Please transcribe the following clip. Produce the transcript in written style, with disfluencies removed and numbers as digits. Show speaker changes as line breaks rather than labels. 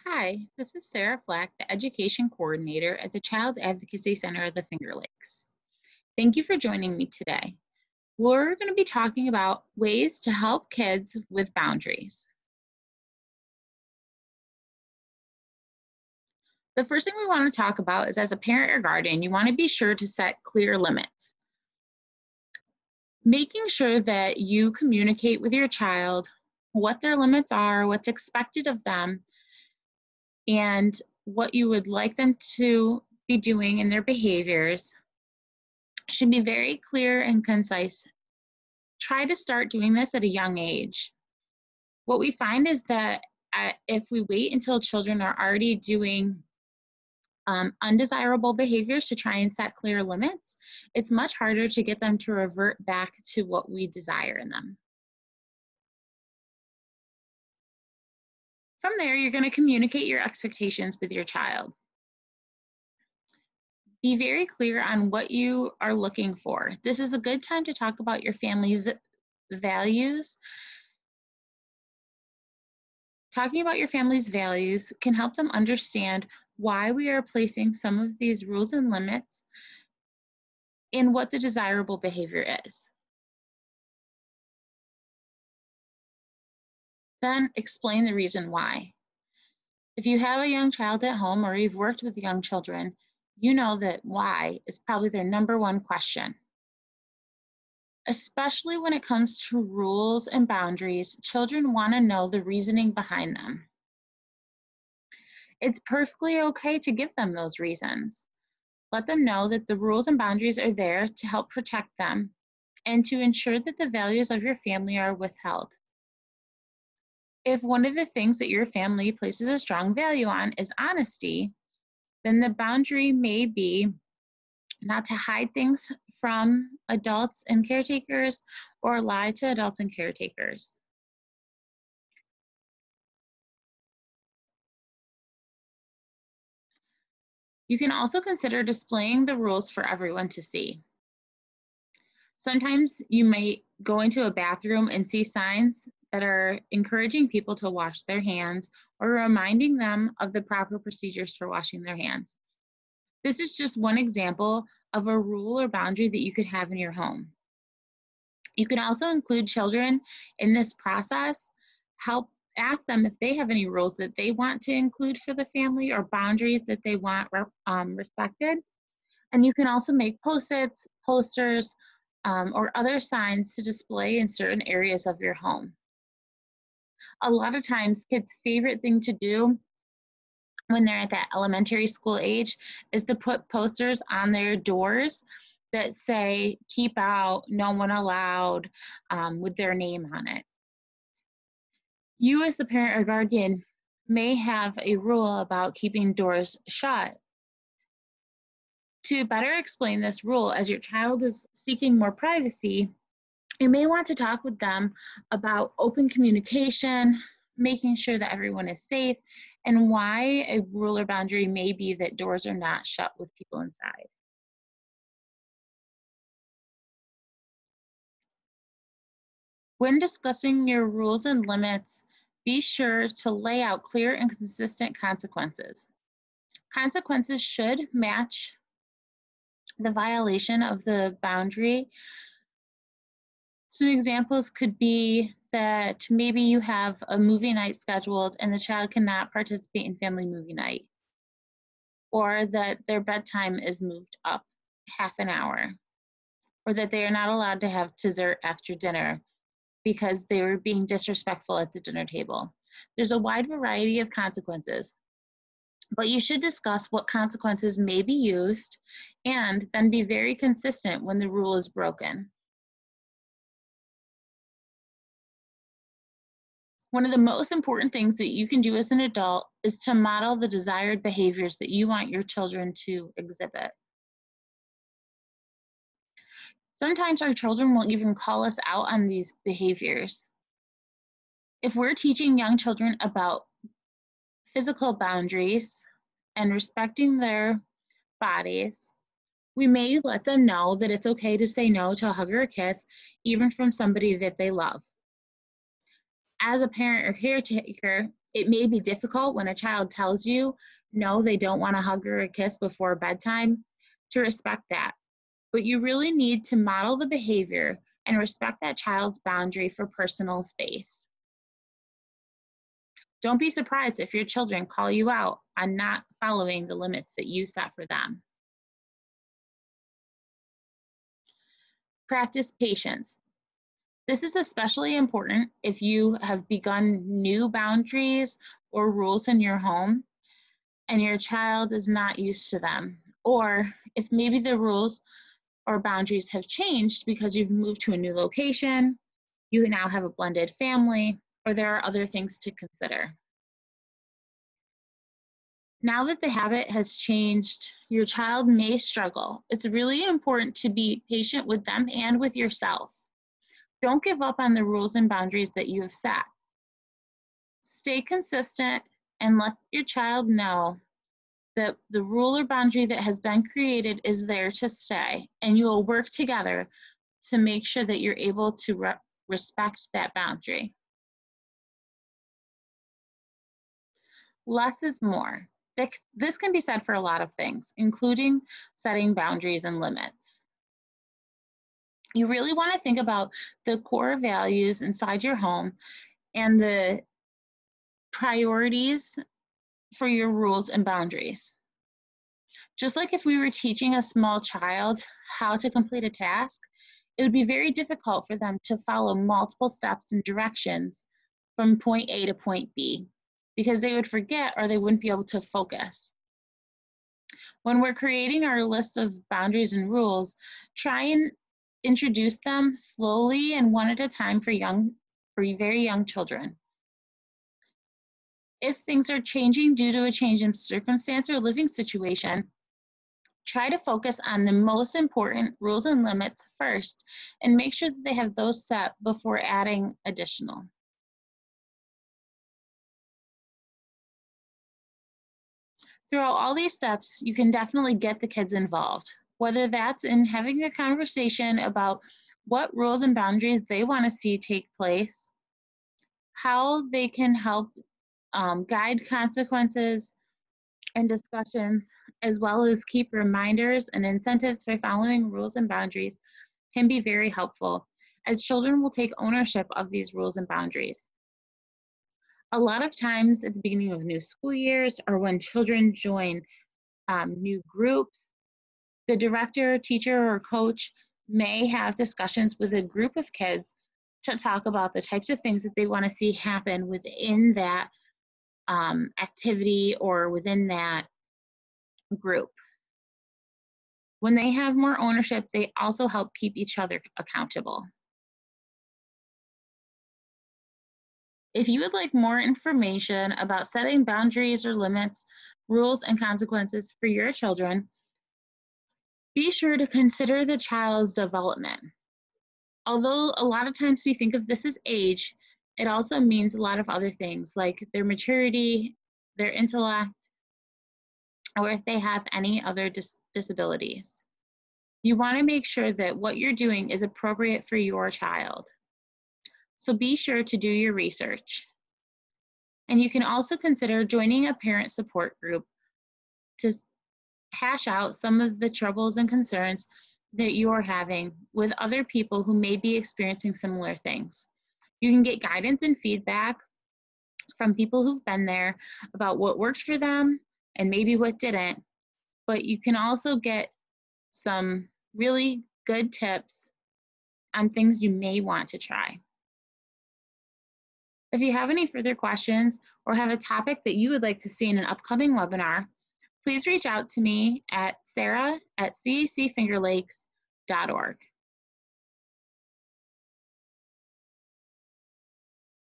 Hi, this is Sarah Flack, the Education Coordinator at the Child Advocacy Center of the Finger Lakes. Thank you for joining me today. We're going to be talking about ways to help kids with boundaries. The first thing we want to talk about is, as a parent or guardian, you want to be sure to set clear limits. Making sure that you communicate with your child what their limits are, what's expected of them, and what you would like them to be doing in their behaviors should be very clear and concise. Try to start doing this at a young age. What we find is that if we wait until children are already doing undesirable behaviors to try and set clear limits, it's much harder to get them to revert back to what we desire in them. From there, you're going to communicate your expectations with your child. Be very clear on what you are looking for. This is a good time to talk about your family's values. Talking about your family's values can help them understand why we are placing some of these rules and limits and what the desirable behavior is. Then explain the reason why. If you have a young child at home or you've worked with young children, you know that why is probably their number one question. Especially when it comes to rules and boundaries, children want to know the reasoning behind them. It's perfectly okay to give them those reasons. Let them know that the rules and boundaries are there to help protect them and to ensure that the values of your family are withheld. If one of the things that your family places a strong value on is honesty, then the boundary may be not to hide things from adults and caretakers or lie to adults and caretakers. You can also consider displaying the rules for everyone to see. Sometimes you might go into a bathroom and see signs that are encouraging people to wash their hands or reminding them of the proper procedures for washing their hands. This is just one example of a rule or boundary that you could have in your home. You can also include children in this process. Ask them if they have any rules that they want to include for the family or boundaries that they want respected. And you can also make post-its, posters, or other signs to display in certain areas of your home. A lot of times, kids' favorite thing to do when they're at that elementary school age is to put posters on their doors that say, "Keep out, no one allowed," with their name on it. You as the parent or guardian may have a rule about keeping doors shut. To better explain this rule, as your child is seeking more privacy, you may want to talk with them about open communication, making sure that everyone is safe, and why a rule or boundary may be that doors are not shut with people inside. When discussing your rules and limits, be sure to lay out clear and consistent consequences. Consequences should match the violation of the boundary. Some examples could be that maybe you have a movie night scheduled and the child cannot participate in family movie night, or that their bedtime is moved up half an hour, or that they are not allowed to have dessert after dinner because they were being disrespectful at the dinner table. There's a wide variety of consequences, but you should discuss what consequences may be used and then be very consistent when the rule is broken. One of the most important things that you can do as an adult is to model the desired behaviors that you want your children to exhibit. Sometimes our children will even call us out on these behaviors. If we're teaching young children about physical boundaries and respecting their bodies, we may let them know that it's okay to say no to a hug or a kiss, even from somebody that they love. As a parent or caretaker, it may be difficult when a child tells you no, they don't want a hug or a kiss before bedtime, to respect that. But you really need to model the behavior and respect that child's boundary for personal space. Don't be surprised if your children call you out on not following the limits that you set for them. Practice patience. This is especially important if you have begun new boundaries or rules in your home and your child is not used to them, or if maybe the rules or boundaries have changed because you've moved to a new location, you now have a blended family, or there are other things to consider. Now that the habit has changed, your child may struggle. It's really important to be patient with them and with yourself. Don't give up on the rules and boundaries that you have set. Stay consistent and let your child know that the rule or boundary that has been created is there to stay, and you will work together to make sure that you're able to respect that boundary. Less is more. This can be said for a lot of things, including setting boundaries and limits. You really want to think about the core values inside your home and the priorities for your rules and boundaries. Just like if we were teaching a small child how to complete a task, it would be very difficult for them to follow multiple steps and directions from point A to point B because they would forget or they wouldn't be able to focus. When we're creating our list of boundaries and rules, try and introduce them slowly and one at a time for very young children. If things are changing due to a change in circumstance or living situation, try to focus on the most important rules and limits first and make sure that they have those set before adding additional. Throughout all these steps, you can definitely get the kids involved, whether that's in having a conversation about what rules and boundaries they want to see take place, how they can help guide consequences and discussions, as well as keep reminders and incentives for following rules and boundaries can be very helpful, as children will take ownership of these rules and boundaries. A lot of times at the beginning of new school years or when children join new groups, the director, teacher, or coach may have discussions with a group of kids to talk about the types of things that they want to see happen within that activity or within that group. When they have more ownership, they also help keep each other accountable. If you would like more information about setting boundaries or limits, rules, and consequences for your children, be sure to consider the child's development. Although a lot of times we think of this as age, it also means a lot of other things like their maturity, their intellect, or if they have any other disabilities. You want to make sure that what you're doing is appropriate for your child. So be sure to do your research. And you can also consider joining a parent support group to hash out some of the troubles and concerns that you're having with other people who may be experiencing similar things. You can get guidance and feedback from people who've been there about what worked for them and maybe what didn't, but you can also get some really good tips on things you may want to try. If you have any further questions or have a topic that you would like to see in an upcoming webinar, please reach out to me at sarah@cacfingerlakes.org.